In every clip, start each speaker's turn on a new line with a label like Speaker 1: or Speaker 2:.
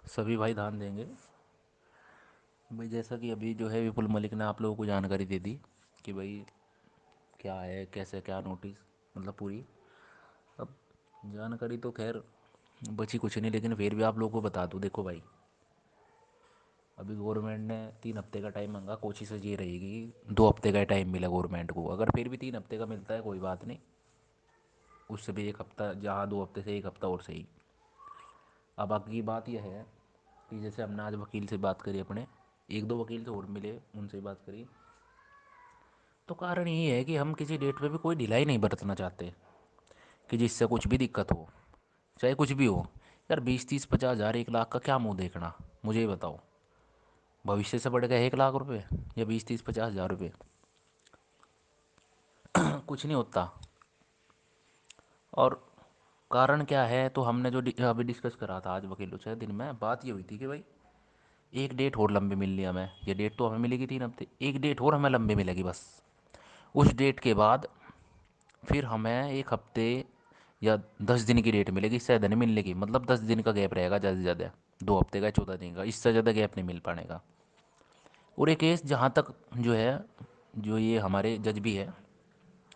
Speaker 1: सभी भाई ध्यान देंगे। भाई जैसा कि अभी जो है विपुल मलिक ने आप लोगों को जानकारी दे दी कि भाई क्या है कैसे क्या नोटिस, मतलब पूरी। अब जानकारी तो खैर बची कुछ नहीं, लेकिन फिर भी आप लोगों को बता दूं। देखो भाई, अभी गवर्नमेंट ने 3 हफ्ते का टाइम मांगा, कोशिश ये रहेगी 2 हफ्ते का टाइम मिला गवर्नमेंट को। अगर फिर भी 3 हफ्ते का मिलता है कोई बात नहीं, उससे भी 1 हफ्ता, जहाँ 2 हफ्ते से 1 हफ्ता और सही। अब आगे बात यह है कि जैसे हमने आज वकील से बात करी, अपने 1-2 वकील से और मिले, उनसे बात करी, तो कारण यही है कि हम किसी डेट पे भी कोई ढिलाई नहीं बरतना चाहते कि जिससे कुछ भी दिक्कत हो, चाहे कुछ भी हो। यार 20-30-50 हज़ार 1 लाख का क्या मुंह देखना, मुझे ये बताओ। भविष्य से बढ़ गया 1 लाख रुपए या 20-30-50 हज़ार रुपये? कुछ नहीं होता। और कारण क्या है, तो हमने जो अभी डिस्कस करा था आज वकीलों से, दिन में बात ये हुई थी कि भाई एक डेट और लंबी मिलनी है हमें। ये डेट तो हमें मिलेगी 3 हफ्ते, एक डेट और हमें लंबी मिलेगी बस। उस डेट के बाद फिर हमें 1 हफ्ते या 10 दिन की डेट मिलेगी, इससे ज़्यादा नहीं मिलने की। मतलब 10 दिन का गैप रहेगा ज़्यादा से ज़्यादा, 2 हफ्ते का 14 दिन का, इससे ज़्यादा गैप नहीं मिल पाएगा। और ये केस जहाँ तक जो है, जो ये हमारे जज भी है,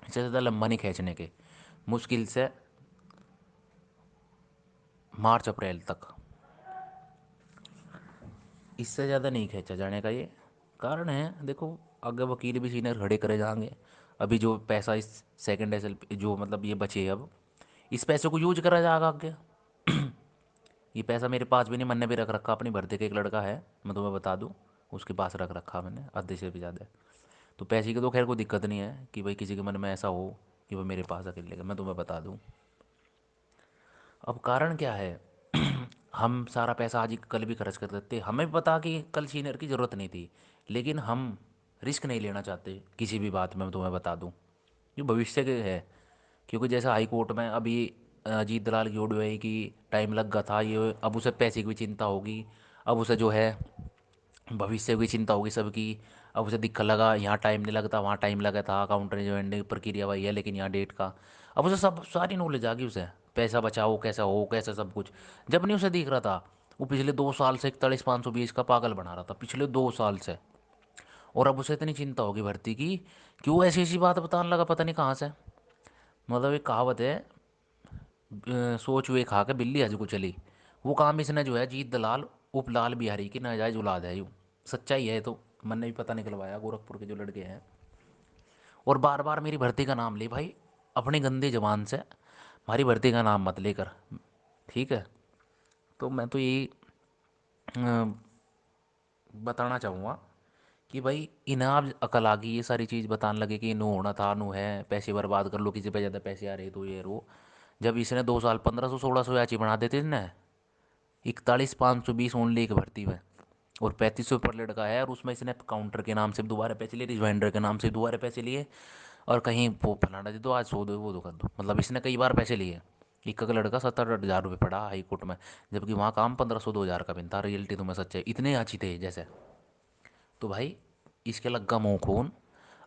Speaker 1: इससे ज़्यादा लंबा नहीं खींचने के, मुश्किल से मार्च अप्रैल तक, इससे ज़्यादा नहीं खींचा जाने का। ये कारण है। देखो, अगर वकील भी सीनियर खड़े करे जाएंगे, अभी जो पैसा इस सेकंड एस जो मतलब ये बचे, अब इस पैसे को यूज करा जाएगा आगे। ये पैसा मेरे पास भी नहीं, मैंने भी रख रखा अपनी भर्ती का। एक लड़का है, मैं तुम्हें बता दूं, उसके पास रख रखा मैंने आधे से भी ज़्यादा। तो पैसे की तो खैर कोई दिक्कत नहीं है कि भाई किसी के मन में ऐसा हो कि वो मेरे पास अकेले लेगा, मैं तुम्हें बता दूं। अब कारण क्या है, हम सारा पैसा आज ही कल भी खर्च कर देते, हमें भी पता कि कल सीनियर की ज़रूरत नहीं थी, लेकिन हम रिस्क नहीं लेना चाहते किसी भी बात में। मैं तुम्हें बता दूं, ये भविष्य के है। क्योंकि जैसे हाई कोर्ट में अभी अजीत दलाल की ऑडियो है कि टाइम लग गया था ये, अब उसे पैसे की भी चिंता होगी। अब उसे जो है भविष्य की चिंता होगी सबकी। अब उसे दिक्कत लगा, यहाँ टाइम नहीं लगता, वहाँ टाइम लगा था, काउंटर जो प्रक्रिया वही है, लेकिन यहाँ डेट का। अब उसे सब सारी नॉलेज आ गई उसे, पैसा बचाओ कैसा हो कैसा सब कुछ। जब नहीं उसे दिख रहा था, वो पिछले 2 साल से 41,520 का पागल बना रहा था, पिछले 2 साल से। और अब उसे इतनी चिंता होगी भर्ती की कि वो ऐसी ऐसी बात बताने लगा, पता नहीं कहाँ से। मतलब एक कहावत है, सोच हुए खा के बिल्ली हज को चली। वो काम इसने जो है जीत दलाल उपलाल बिहारी की नाजायज औलाद है यूँ। सच्चाई है ये तो, मैंने भी पता निकलवाया गोरखपुर के जो लड़के हैं। और बार बार मेरी भर्ती का नाम ले भाई, अपनी गंदी जबान से हमारी भर्ती का नाम मत लेकर, ठीक है? तो मैं तो यही बताना चाहूँगा कि भाई इनाम अकल आ गई, ये सारी चीज़ बताने लगे कि नू होना था, नू है, पैसे बर्बाद कर लो, किसी पे ज़्यादा पैसे आ रहे तो ये रो। जब इसने 2 साल 1500-1600 याची बना देते ना, 41,520 ओनली एक भर्ती में, और 3500 पर लड़का है, और उसमें इसने काउंटर के नाम से दोबारा पैसे लिए, रिजवाइंडर के नाम से दोबारा पैसे लिए, और कहीं वो फलाना दे दो, आज सो दो वो दो कर दो, मतलब इसने कई बार पैसे लिए। एक का लड़का 70-80 हज़ार रुपये पड़ा हाई कोर्ट में, जबकि वहाँ काम 1500-2000 का भी था। रियलिटी तुम्हें सच्चाई इतने अच्छी थे जैसे। तो भाई इसके लगा मुँह खून।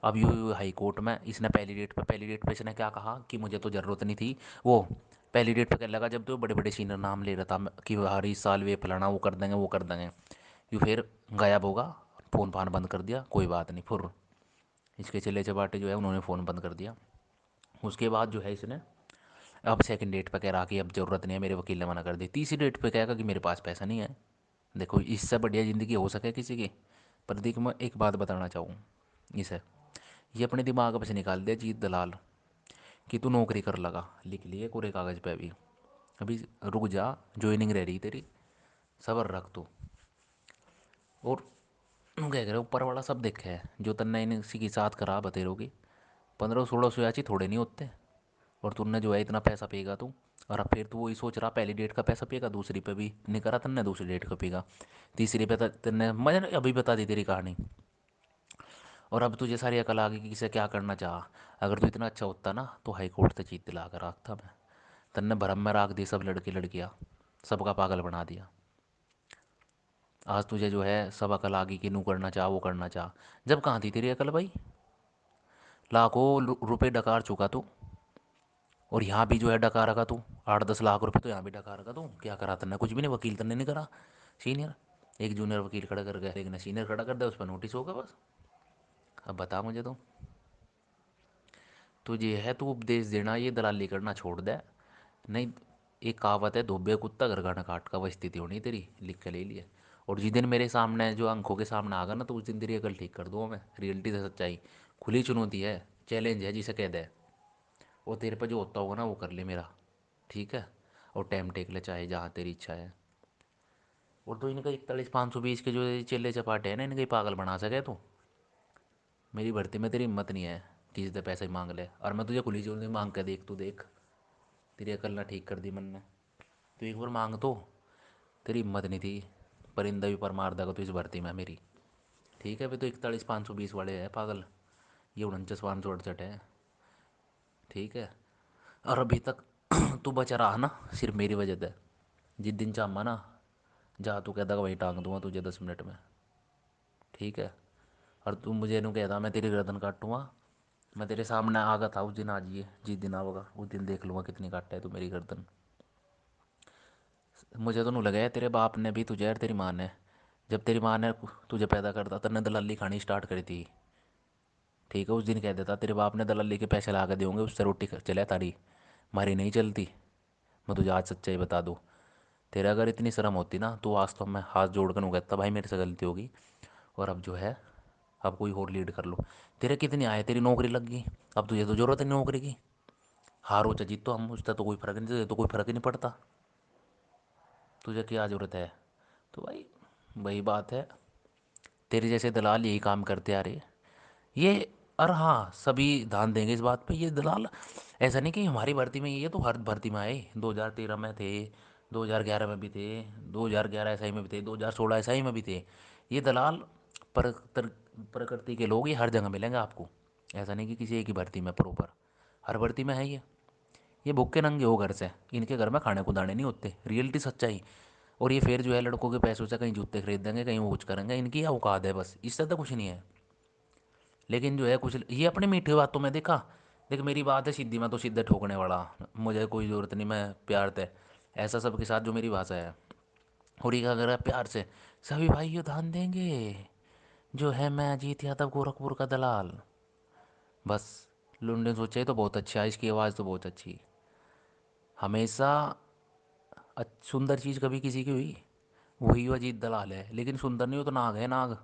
Speaker 1: अब यू हाई कोर्ट में इसने पहली डेट पे इसने क्या कहा कि मुझे तो ज़रूरत नहीं थी। वो पहली डेट पे क्या लगा, जब तो बड़े बड़े सीनियर नाम ले रहा था कि हर इस साल वे फलाना वो कर देंगे वो कर देंगे, यू फिर गायब होगा। फ़ोन फान बंद कर दिया, कोई बात नहीं, फिर इसके चले चपाटे जो है उन्होंने फ़ोन बंद कर दिया। उसके बाद जो है इसने अब सेकंड डेट पे कह रहा कि अब ज़रूरत नहीं है, मेरे वकील ने मना कर दी। तीसरी डेट पे कहेगा कि मेरे पास पैसा नहीं है। देखो, इससे बढ़िया ज़िंदगी हो सके किसी की? पर देख, मैं एक बात बताना चाहूँ इसे, ये अपने दिमाग में से निकाल दिया जीत दलाल कि तू नौकरी कर लगा, लिख लिए कोरे कागज़ पे। अभी रुक जा, ज्वाइनिंग रह रही तेरी, सबर रख तू। और क्या कह रहे, ऊपर वाला सब देखे है, जो तन्ने इन इसी के साथ करा बतेरों की। 1500-1600 याची थोड़े नहीं होते। और तुमने जो है इतना पैसा पेगा तू, और अब फिर तू वही सोच रहा पहली डेट का पैसा पेगा, दूसरी पे भी नहीं करा तन्ने, दूसरी डेट का पेगा, तीसरी पे तन्ने, मैंने अभी बता दी तेरी कहानी। और अब तुझे सारी अकल आ गई कि किसे क्या करना चाह। अगर तू इतना अच्छा होता ना, तो हाई कोर्ट से जीत दिला कर रखता मैं। तन्ने भरम में राख दी सब लड़के लड़कियाँ, सबका पागल बना दिया। आज तुझे जो है सब अकल आ गई कि नू करना चाह वो करना चाह। जब कहाँ थी तेरी अकल भाई? लाखों रुपए डकार चुका तू, और यहाँ भी जो है डका रखा तू। 8-10 लाख रुपए तो यहाँ भी डका रखा तू। क्या करा तन्ने? कुछ भी नहीं, वकील तन्ने नहीं करा। सीनियर, एक जूनियर वकील खड़ा कर गया, एक ने सीनियर खड़ा कर दिया, उस पर नोटिस होगा बस। अब बता मुझे तो ये है, तू उपदेश देना ये दलाली करना छोड़ दे। नहीं, एक कहावत है, धोबे कुत्ता घर गाना काट का, वह स्थिति होनी तेरी, लिख के ले लिए। और जिस दिन मेरे सामने जो आंखों के सामने आगा ना, तो उस दिन तेरी अकल ठीक कर दूंगा मैं, रियलिटी से सच्चाई। खुली चुनौती है, चैलेंज है जिसे कह दे। वो तेरे पर जो होता होगा ना वो कर ले मेरा, ठीक है। और टाइम टेक ले चाहे जहाँ तेरी इच्छा है। और तो इनका 41,520 के जो ये चेले चपाटे हैं ना, इनके पागल बना सके तो मेरी भर्ती में तेरी हिम्मत नहीं है कि जितने पैसे मांग ले। और मैं तुझे खुली चुनौती मांग के देख, तू देख, तेरी अकल ना ठीक कर दी मन ने। तू एक बार मांग तो, तेरी हिम्मत नहीं थी, परिंदा भी पर मार देगा तो इस भर्ती में मेरी। ठीक है, अभी तो 41,520 वाले है पागल, ये 49,568 है। ठीक है। और अभी तक तू बचा रहा ना सिर्फ मेरी वजह से। जिस दिन चाहमा ना, जा तू कहता वही टांग दूंगा तुझे 10 मिनट में। ठीक है। और तू मुझे नू कहता मैं तेरी गर्दन काटूंगा, मैं तेरे सामने आगा था उस दिन, आज ये जिस दिन आऊँगा उस दिन देख लूँगा कितनी काटता है तू मेरी गर्दन। मुझे तो नहीं लगा है तेरे बाप ने भी तुझे और तेरी माँ ने, जब तेरी माँ ने तुझे पैदा करता तने दलाली खानी स्टार्ट करी थी। ठीक है, उस दिन कह देता तेरे बाप ने दलाली के पैसे ला के देंगे, उससे रोटी चले तारी, हमारी नहीं चलती। मैं तुझे आज सच्चाई बता दूँ, तेरे अगर इतनी शर्म होती ना तो आज तो मैं हाथ जोड़ कर कहता भाई मेरे से गलती होगी, और अब जो है, अब कोई और लीड कर लो। तेरे कितने आए, तेरी नौकरी लग गई, अब तुझे तो जरूरत है नौकरी की। हारो चाहे जीतो हम, उससे तो कोई फर्क नहीं, तुझे तो कोई फर्क ही नहीं पड़ता, तुझे क्या ज़रूरत है। तो भाई वही बात है, तेरे जैसे दलाल यही काम करते आ रहे ये। और हाँ, सभी ध्यान देंगे इस बात पे, ये दलाल ऐसा नहीं कि हमारी भर्ती में, ये तो हर भर्ती में आए, 2013 में थे, 2011 में भी थे, 2011 एसआई में भी थे, 2016 एसआई में भी थे। ये दलाल प्रकृति के लोग, ये हर जगह मिलेंगे आपको। ऐसा नहीं कि किसी एक ही भर्ती में प्रॉपर, हर भर्ती में है ये भूखे नंगे हो घर से, इनके घर में खाने को दाने नहीं होते, रियलिटी सच्चाई। और ये फिर जो है लड़कों के पैसों से कहीं जूते खरीद देंगे, कहीं वो कुछ करेंगे, इनकी औकात है बस, इससे तो कुछ नहीं है। लेकिन जो है कुछ ये अपनी मीठी बातों में देखा, देख मेरी बात है सीधी, मैं तो सीधे ठोकने वाला, मुझे कोई ज़रूरत नहीं, मैं प्यार थे ऐसा सबके साथ, जो मेरी भाषा है। और ये क्या कर रहा है प्यार से, सभी भाई यो ध्यान देंगे, जो है मैं अजीत यादव गोरखपुर का दलाल। बस लुंडन सोचे तो बहुत अच्छा है, इसकी आवाज़ तो बहुत अच्छी। हमेशा सुंदर चीज़ कभी किसी की हुई, वही अजीत दलाल है। लेकिन सुंदर नहीं हो तो नाग है, नाग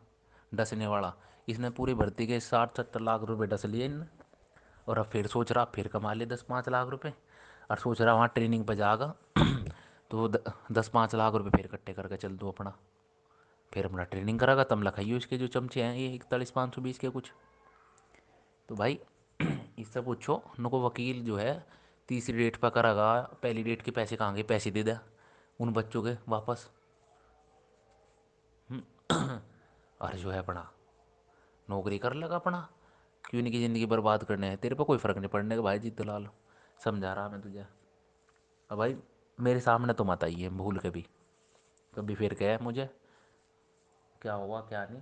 Speaker 1: डसने वाला। इसने पूरी भर्ती के 60-70 लाख रुपए डस लिए इन। और अब फिर सोच रहा फिर कमा ले 10-5 लाख रुपए, और सोच रहा वहाँ ट्रेनिंग पर जाएगा तो 10-5 लाख रुपए फिर इकट्ठे करके चल दो अपना, फिर अपना ट्रेनिंग करागा, तब लखाइयो इसके जो चमचे हैं ये 41,520 के कुछ। तो भाई इससे पूछो उनको, वकील जो है तीसरी डेट पर करागा, पहली डेट के पैसे कहाँ गए, पैसे दे दे उन बच्चों के वापस। और जो है अपना नौकरी कर लगा अपना, क्यों इनकी ज़िंदगी बर्बाद करने है, तेरे पर कोई फ़र्क नहीं पड़ने का भाई जीत दलाल, समझा रहा मैं तुझे। अब भाई मेरे सामने तो मत आइए भूल के भी, कभी फिर कहे मुझे क्या हुआ क्या नहीं,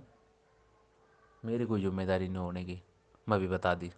Speaker 1: मेरी कोई जिम्मेदारी नहीं होने की, मैं भी बता दी।